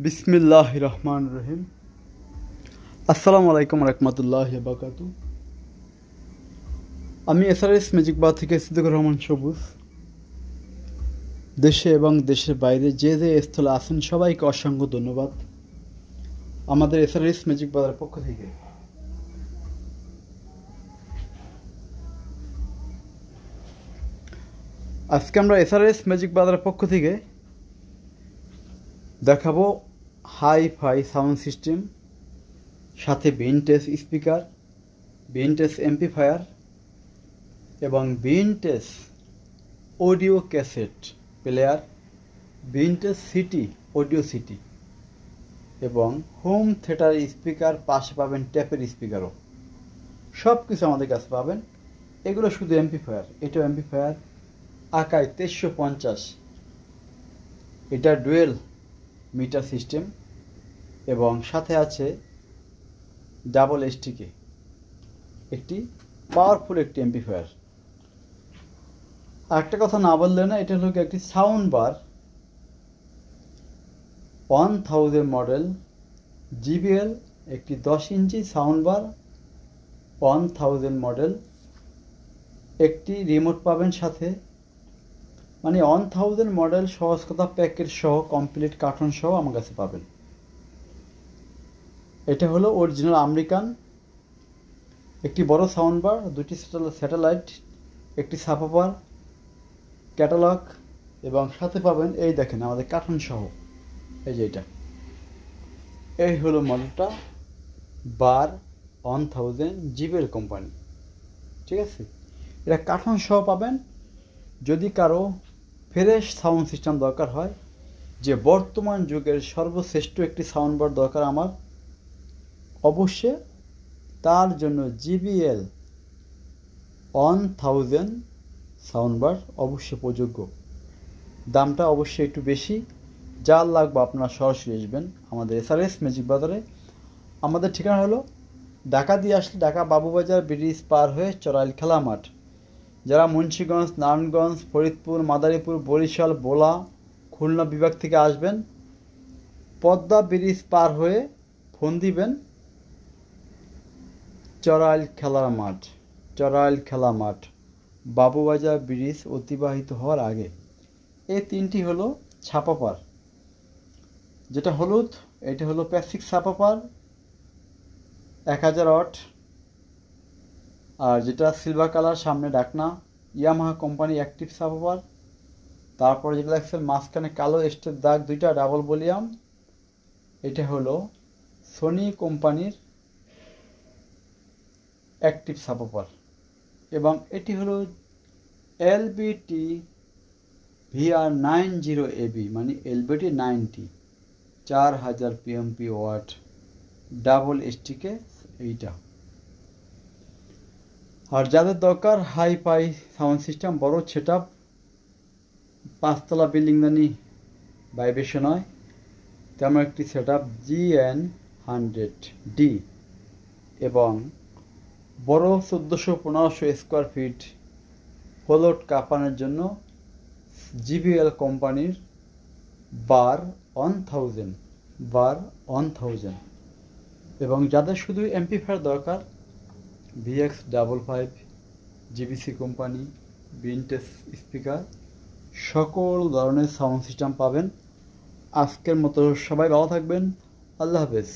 বিসমিল্লাহির রহমানির রহিম। আসসালামু আলাইকুম রহমতুল্লাহি ওয়া বারাকাতুহু। আমি এসআরএস ম্যাজিক বার থেকে সিদ্দিকুর রহমান সবুজ। দেশে এবং দেশের বাইরে যে স্থলে আছেন সবাইকে অসংখ্য ধন্যবাদ আমাদের এসআরএস ম্যাজিক বারের পক্ষ থেকে। আজকে আমরা এসআরএস ম্যাজিক বাজারের পক্ষ থেকে দেখাবো হাই-ফাই সাউন্ড সিস্টেম, সাথে ভিনটেজ স্পিকার, ভিনটেজ এমপ্লিফায়ার এবং vintage audio cassette player, vintage city audio city এবং হোম থিয়েটার স্পিকার, পাশে পাবেন ট্যাপের স্পিকারও। সব কিছু আমাদের কাছে পাবেন। এগুলো শুধু এমপ্লিফায়ার। এটাও এমপ্লিফায়ার আকাই 2350। এটা ডুয়েল মিটার সিস্টেম এবং সাথে আছে ডাবল এসটিকে, একটি পাওয়ারফুল একটি এমপ্লিফায়ার। আরেকটা কথা না বললে না, এটা হলো একটি সাউন্ড বার 1000 মডেল জিবিএল, একটি 10 ইঞ্চি সাউন্ড বার 1000 মডেল। একটি রিমোট পাবেন সাথে, মানে 1000 মডেল সহজ কথা প্যাকেট সহ কমপ্লিট কার্টন সহ আমার কাছে পাবেন। এটা হলো অরিজিনাল আমেরিকান একটি বড় সাউন্ড বার, দুটি স্যাটেলাইট, একটি সাবওুফার, ক্যাটালগ এবং সাথে পাবেন এই দেখেন আমাদের কার্টন সহ। এই যে এই হলো মডেলটা, বার 1000 জিবিএল কোম্পানি। ঠিক আছে, এটা কার্টন সহ পাবেন। যদি কারো ফ্রেশ সাউন্ড সিস্টেম দরকার হয়, যে বর্তমান যুগের সর্বশ্রেষ্ঠ একটি সাউন্ড বার দরকার আমার, অবশ্যই তার জন্য জিবিএল 1000 সাউন্ড বার অবশ্যই প্রযোজ্য। দামটা অবশ্যই একটু বেশি। যার লাগবে আপনারা সরাসরি আসবেন আমাদের এসআরএস ম্যাজিক বাজারে। আমাদের ঠিকানা হলো ঢাকা দিয়ে আসলে ঢাকা বাবুবাজার ব্রিজ পার হয়ে চড়াইল খেলা মাঠ। যারা মুন্সিগঞ্জ, নারায়ণগঞ্জ, ফরিদপুর, মাদারীপুর, বরিশাল, ভোলা, খুলনা বিভাগ থেকে আসবেন, পদ্মা ব্রিজ পার হয়ে ফোন দিবেন চড়াইল খেলা মাঠ, বাবুবাজার ব্রিজ অতিবাহিত হওয়ার আগে। এই তিনটি হলো ছাপাপার। যেটা হলুদ, এটা হলো প্যাসিক ছাপাপার 1000 ওয়াট, আর যেটা সিলভার কালার সামনে ডাকনা ইয়ামাহা কোম্পানি অ্যাক্টিভ ছাপাপার। তারপরে যেটা দেখছেন মাঝখানে কালো স্টেপ দাগ দুইটা ডাবল ভলিউম, এটা হলো সোনি কোম্পানির অ্যাক্টিভ ছাপাপার। এবং এটি হলো এলবিটি VR90AB, মানে LBT 90, 4000 PMP watt double STK এইটা। আর যাদের দরকার হাই-ফাই সাউন্ড সিস্টেম, বড় সেটআপ, 5 তলা বিল্ডিং দানি ভাইব্রেশন হয় তেমন একটি সেটআপ GN100D এবং বড় 1400-1500 স্কোয়ার ফিট ফ্লোট কাঁপানোর জন্য জিবিএল কোম্পানির বার 1000 এবং যাদের শুধু এমপ্লিফায়ার দরকার, VX55 GBC company vintage speaker, সকল ধরনের সাউন্ড সিস্টেম পাবেন। আজকের মতো সবাই ভালো থাকবেন। আল্লাহ হাফেজ।